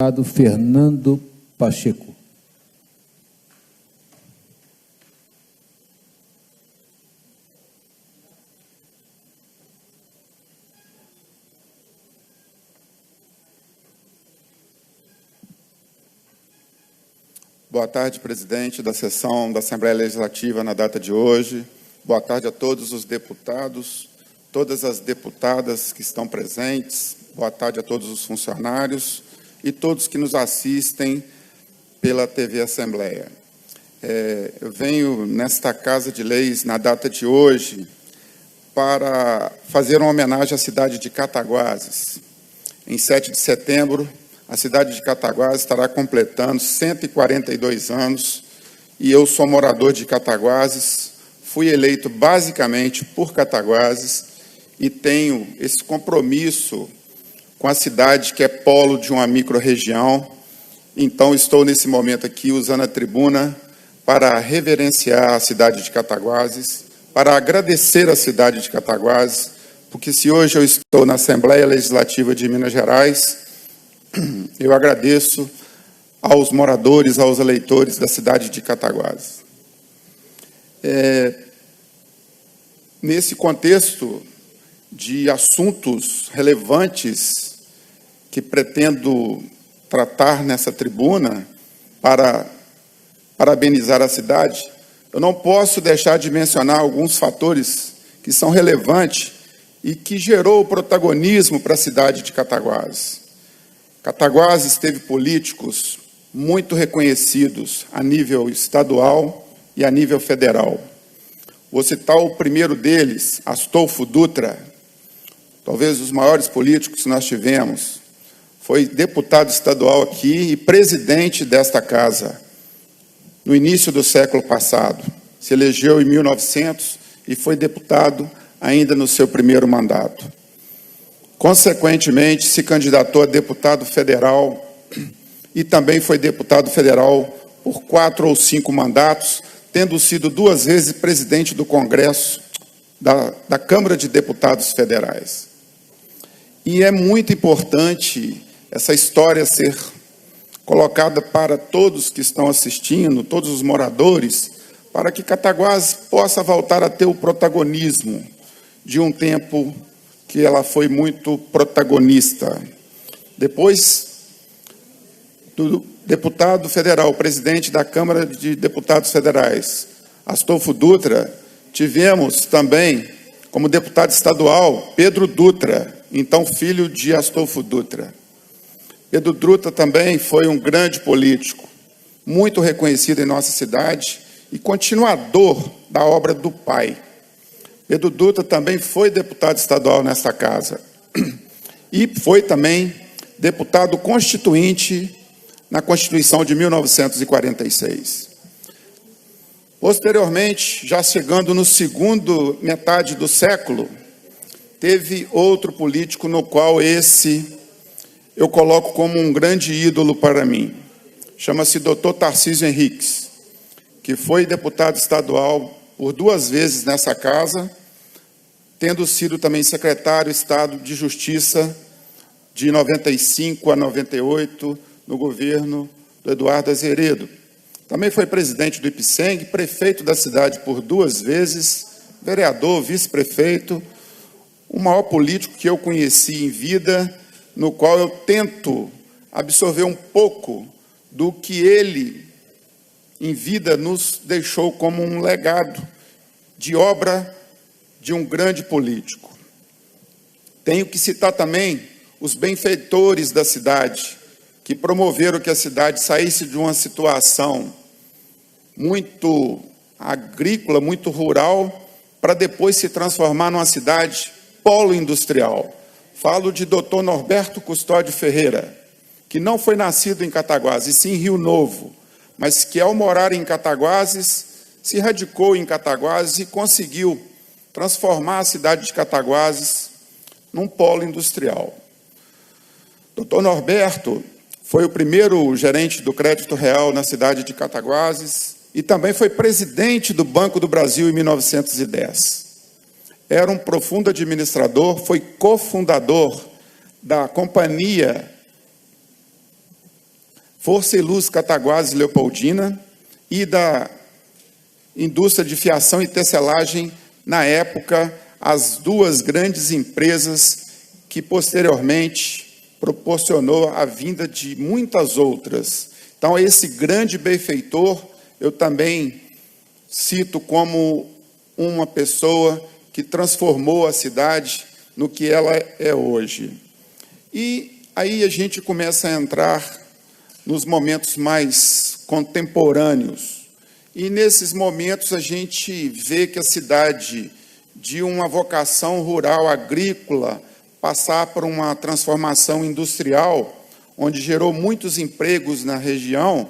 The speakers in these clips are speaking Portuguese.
Deputado Fernando Pacheco. Boa tarde, presidente da sessão da Assembleia Legislativa na data de hoje. Boa tarde a todos os deputados, todas as deputadas que estão presentes. Boa tarde a todos os funcionários e todos que nos assistem pela TV Assembleia. Eu venho nesta Casa de Leis, na data de hoje, para fazer uma homenagem à cidade de Cataguases. Em 7 de setembro, a cidade de Cataguases estará completando 142 anos e eu sou morador de Cataguases, fui eleito basicamente por Cataguases e tenho esse compromisso com a cidade que é polo de uma microrregião. Então, estou nesse momento aqui usando a tribuna para reverenciar a cidade de Cataguases, para agradecer a cidade de Cataguases, porque se hoje eu estou na Assembleia Legislativa de Minas Gerais, eu agradeço aos moradores, aos eleitores da cidade de Cataguases. Nesse contexto de assuntos relevantes que pretendo tratar nessa tribuna para parabenizar a cidade, eu não posso deixar de mencionar alguns fatores que são relevantes e que gerou protagonismo para a cidade de Cataguases. Cataguases teve políticos muito reconhecidos a nível estadual e a nível federal. Vou citar o primeiro deles, Astolfo Dutra, talvez os maiores políticos que nós tivemos. Foi deputado estadual aqui e presidente desta casa no início do século passado. Se elegeu em 1900 e foi deputado ainda no seu primeiro mandato. Consequentemente, se candidatou a deputado federal e também foi deputado federal por 4 ou 5 mandatos, tendo sido 2 vezes presidente do Congresso da Câmara de Deputados Federais. E é muito importante essa história ser colocada para todos que estão assistindo, todos os moradores, para que Cataguases possa voltar a ter o protagonismo de um tempo que ela foi muito protagonista. Depois do deputado federal, presidente da Câmara de Deputados Federais, Astolfo Dutra, tivemos também, como deputado estadual, Pedro Dutra, então filho de Astolfo Dutra. Pedro Dutra também foi um grande político, muito reconhecido em nossa cidade e continuador da obra do pai. Pedro Dutra também foi deputado estadual nesta casa e foi também deputado constituinte na Constituição de 1946. Posteriormente, já chegando no segundo metade do século, teve outro político no qual eu coloco como um grande ídolo para mim. Chama-se Dr. Tarcísio Henriques, que foi deputado estadual por 2 vezes nessa casa, tendo sido também secretário de Estado de Justiça de 95 a 98 no governo do Eduardo Azeredo. Também foi presidente do IPSENG, prefeito da cidade por 2 vezes, vereador, vice-prefeito, o maior político que eu conheci em vida, no qual eu tento absorver um pouco do que ele, em vida, nos deixou como um legado de obra de um grande político. Tenho que citar também os benfeitores da cidade, que promoveram que a cidade saísse de uma situação muito agrícola, muito rural, para depois se transformar numa cidade polo industrial. Falo de Dr. Norberto Custódio Ferreira, que não foi nascido em Cataguases, e sim em Rio Novo, mas que, ao morar em Cataguases, se radicou em Cataguases e conseguiu transformar a cidade de Cataguases num polo industrial. Dr. Norberto foi o primeiro gerente do Crédito Real na cidade de Cataguases e também foi presidente do Banco do Brasil em 1910. Era um profundo administrador, foi cofundador da Companhia Força e Luz Cataguases Leopoldina e da indústria de fiação e tecelagem, na época, as duas grandes empresas que posteriormente proporcionou a vinda de muitas outras. Então, esse grande benfeitor, eu também cito como uma pessoa que transformou a cidade no que ela é hoje. E aí a gente começa a entrar nos momentos mais contemporâneos. E nesses momentos a gente vê que a cidade, de uma vocação rural agrícola, passar por uma transformação industrial, onde gerou muitos empregos na região,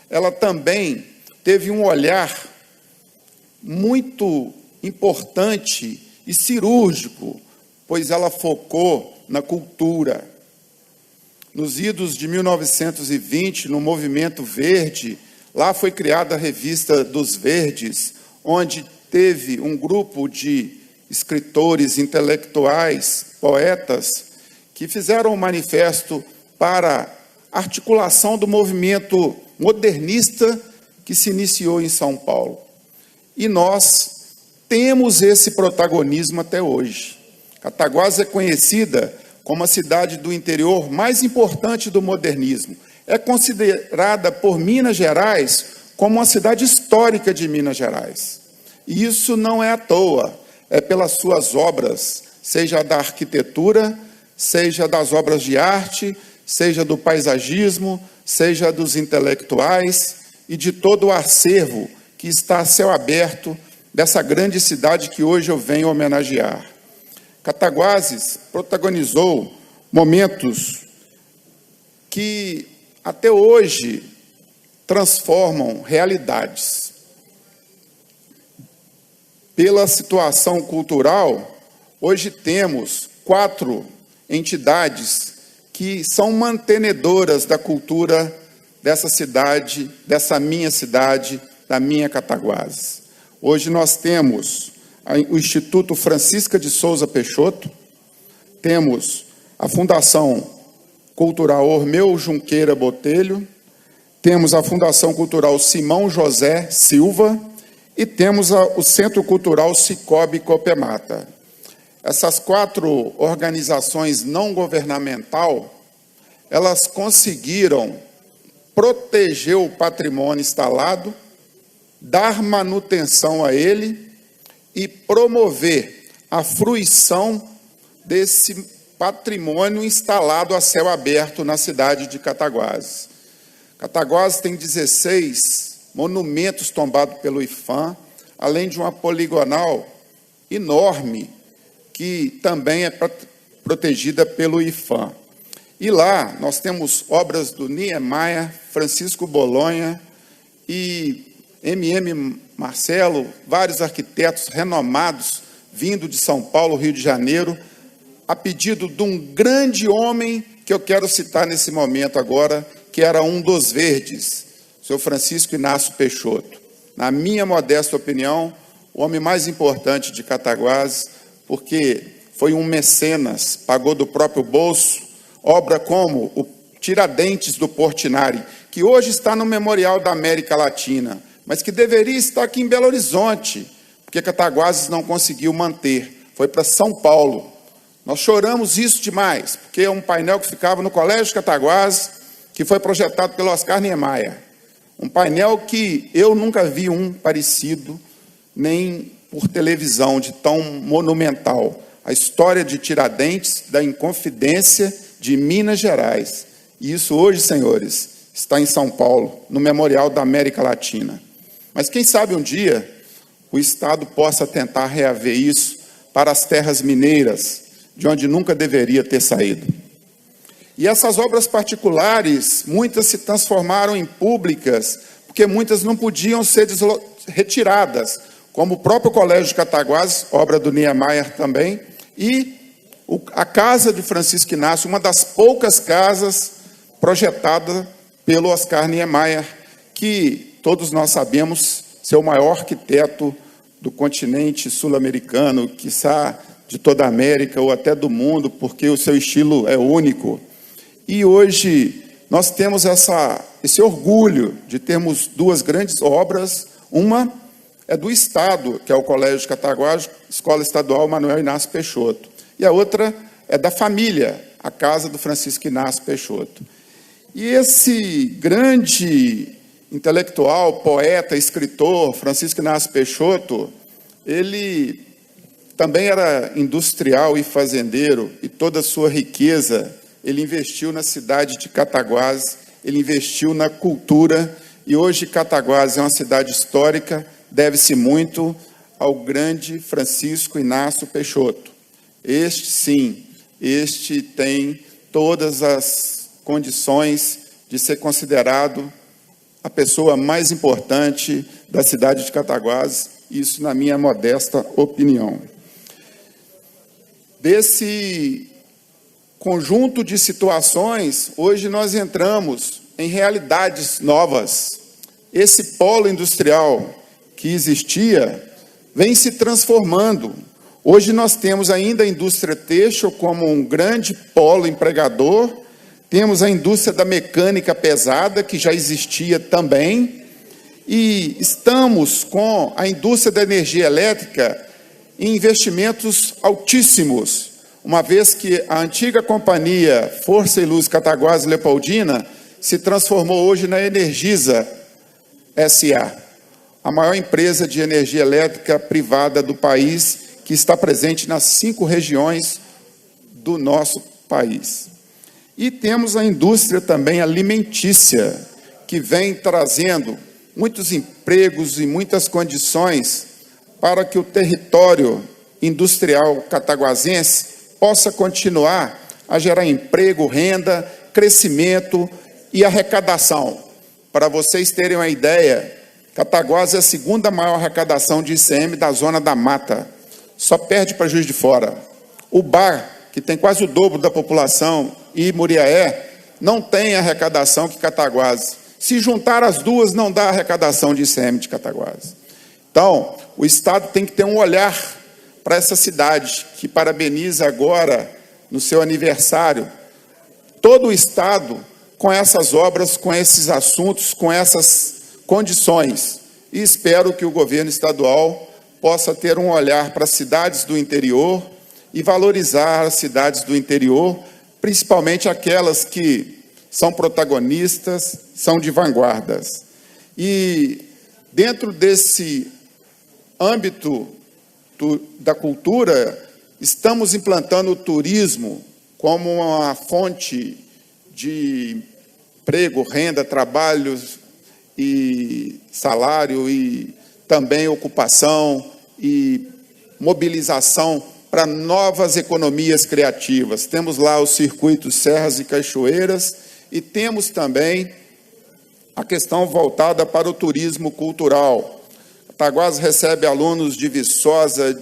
ela também teve um olhar muito importante e cirúrgico, pois ela focou na cultura. Nos idos de 1920, no Movimento Verde, lá foi criada a Revista dos Verdes, onde teve um grupo de escritores, intelectuais, poetas, que fizeram um manifesto para a articulação do movimento modernista que se iniciou em São Paulo. E nós temos esse protagonismo até hoje. Cataguases é conhecida como a cidade do interior mais importante do modernismo. É considerada por Minas Gerais como uma cidade histórica de Minas Gerais. E isso não é à toa, é pelas suas obras, seja da arquitetura, seja das obras de arte, seja do paisagismo, seja dos intelectuais e de todo o acervo que está a céu aberto dessa grande cidade que hoje eu venho homenagear. Cataguases protagonizou momentos que até hoje transformam realidades. Pela situação cultural, hoje temos 4 entidades que são mantenedoras da cultura dessa cidade, dessa minha cidade, da minha Cataguases. Hoje nós temos o Instituto Francisca de Souza Peixoto, temos a Fundação Cultural Ormeu Junqueira Botelho, temos a Fundação Cultural Simão José Silva e temos o Centro Cultural Cicobi Copemata. Essas 4 organizações não governamental, elas conseguiram proteger o patrimônio instalado, dar manutenção a ele e promover a fruição desse patrimônio instalado a céu aberto na cidade de Cataguases. Cataguases tem 16 monumentos tombados pelo IPHAN, além de uma poligonal enorme, que também é protegida pelo IPHAN. E lá nós temos obras do Niemeyer, Francisco Bolonha e M.M. Marcelo, vários arquitetos renomados, vindo de São Paulo, Rio de Janeiro, a pedido de um grande homem que eu quero citar nesse momento agora, que era um dos verdes, o senhor Francisco Inácio Peixoto. Na minha modesta opinião, o homem mais importante de Cataguases, porque foi um mecenas, pagou do próprio bolso, obra como o Tiradentes do Portinari, que hoje está no Memorial da América Latina, mas que deveria estar aqui em Belo Horizonte, porque Cataguases não conseguiu manter, foi para São Paulo. Nós choramos isso demais, porque é um painel que ficava no Colégio Cataguases, que foi projetado pelo Oscar Niemeyer. Um painel que eu nunca vi um parecido, nem por televisão, de tão monumental. A história de Tiradentes, da Inconfidência de Minas Gerais. E isso hoje, senhores, está em São Paulo, no Memorial da América Latina. Mas quem sabe um dia o Estado possa tentar reaver isso para as terras mineiras, de onde nunca deveria ter saído. E essas obras particulares, muitas se transformaram em públicas, porque muitas não podiam ser retiradas, como o próprio Colégio de Cataguases, obra do Niemeyer também, e a Casa de Francisco Inácio, uma das poucas casas projetadas pelo Oscar Niemeyer, que todos nós sabemos ser o maior arquiteto do continente sul-americano, quiçá de toda a América ou até do mundo, porque o seu estilo é único. E hoje nós temos esse orgulho de termos duas grandes obras. Uma é do Estado, que é o Colégio de Cataguases, Escola Estadual Manuel Inácio Peixoto. E a outra é da família, a Casa do Francisco Inácio Peixoto. E esse grande intelectual, poeta, escritor, Francisco Inácio Peixoto, ele também era industrial e fazendeiro, e toda a sua riqueza ele investiu na cidade de Cataguases, ele investiu na cultura, e hoje Cataguases é uma cidade histórica, deve-se muito ao grande Francisco Inácio Peixoto. Este, sim, este tem todas as condições de ser considerado a pessoa mais importante da cidade de Cataguases, isso na minha modesta opinião. Desse conjunto de situações, hoje nós entramos em realidades novas. Esse polo industrial que existia vem se transformando. Hoje nós temos ainda a indústria têxtil como um grande polo empregador, temos a indústria da mecânica pesada, que já existia também, e estamos com a indústria da energia elétrica em investimentos altíssimos, uma vez que a antiga companhia Força e Luz Cataguases Leopoldina se transformou hoje na Energisa S.A., a maior empresa de energia elétrica privada do país, que está presente nas 5 regiões do nosso país. E temos a indústria também alimentícia, que vem trazendo muitos empregos e muitas condições para que o território industrial cataguasense possa continuar a gerar emprego, renda, crescimento e arrecadação. Para vocês terem uma ideia, Cataguases é a segunda maior arrecadação de ICM da Zona da Mata, só perde para Juiz de Fora. O Bar, que tem quase o dobro da população, e Muriaé, não tem arrecadação que Cataguases. Se juntar as duas, não dá arrecadação de ICM de Cataguases. Então, o Estado tem que ter um olhar para essa cidade, que parabeniza agora, no seu aniversário, todo o Estado com essas obras, com esses assuntos, com essas condições. E espero que o governo estadual possa ter um olhar para as cidades do interior e valorizar as cidades do interior, principalmente aquelas que são protagonistas, são de vanguardas. E dentro desse âmbito da cultura, estamos implantando o turismo como uma fonte de emprego, renda, trabalho e salário, e também ocupação e mobilização para novas economias criativas. Temos lá os circuitos Serras e Cachoeiras, e temos também a questão voltada para o turismo cultural. Cataguases recebe alunos de Viçosa,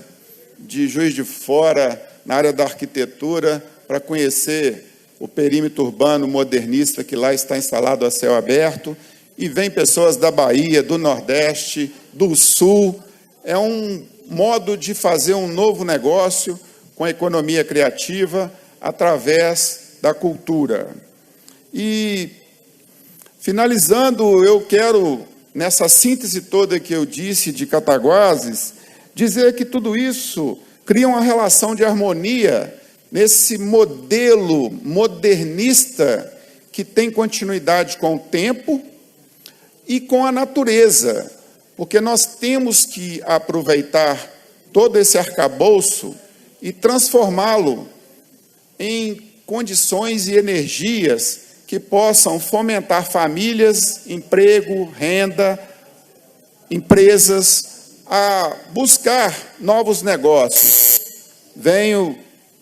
de Juiz de Fora, na área da arquitetura, para conhecer o perímetro urbano modernista que lá está instalado a céu aberto, e vem pessoas da Bahia, do Nordeste, do Sul. É um modo de fazer um novo negócio com a economia criativa através da cultura. E, finalizando, eu quero, nessa síntese toda que eu disse de Cataguases, dizer que tudo isso cria uma relação de harmonia nesse modelo modernista que tem continuidade com o tempo e com a natureza, porque nós temos que aproveitar todo esse arcabouço e transformá-lo em condições e energias que possam fomentar famílias, emprego, renda, empresas, a buscar novos negócios. Venho,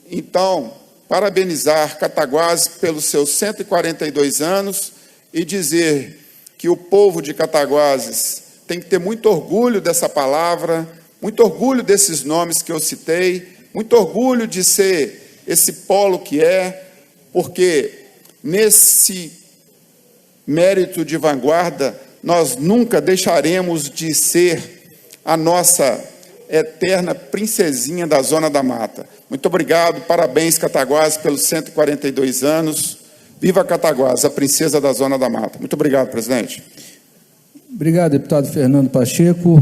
então, parabenizar Cataguases pelos seus 142 anos e dizer que o povo de Cataguases tem que ter muito orgulho dessa palavra, muito orgulho desses nomes que eu citei, muito orgulho de ser esse polo que é, porque nesse mérito de vanguarda nós nunca deixaremos de ser a nossa eterna princesinha da Zona da Mata. Muito obrigado, parabéns Cataguases pelos 142 anos, Viva Cataguás, a princesa da Zona da Mata. Muito obrigado, presidente. Obrigado, deputado Fernando Pacheco.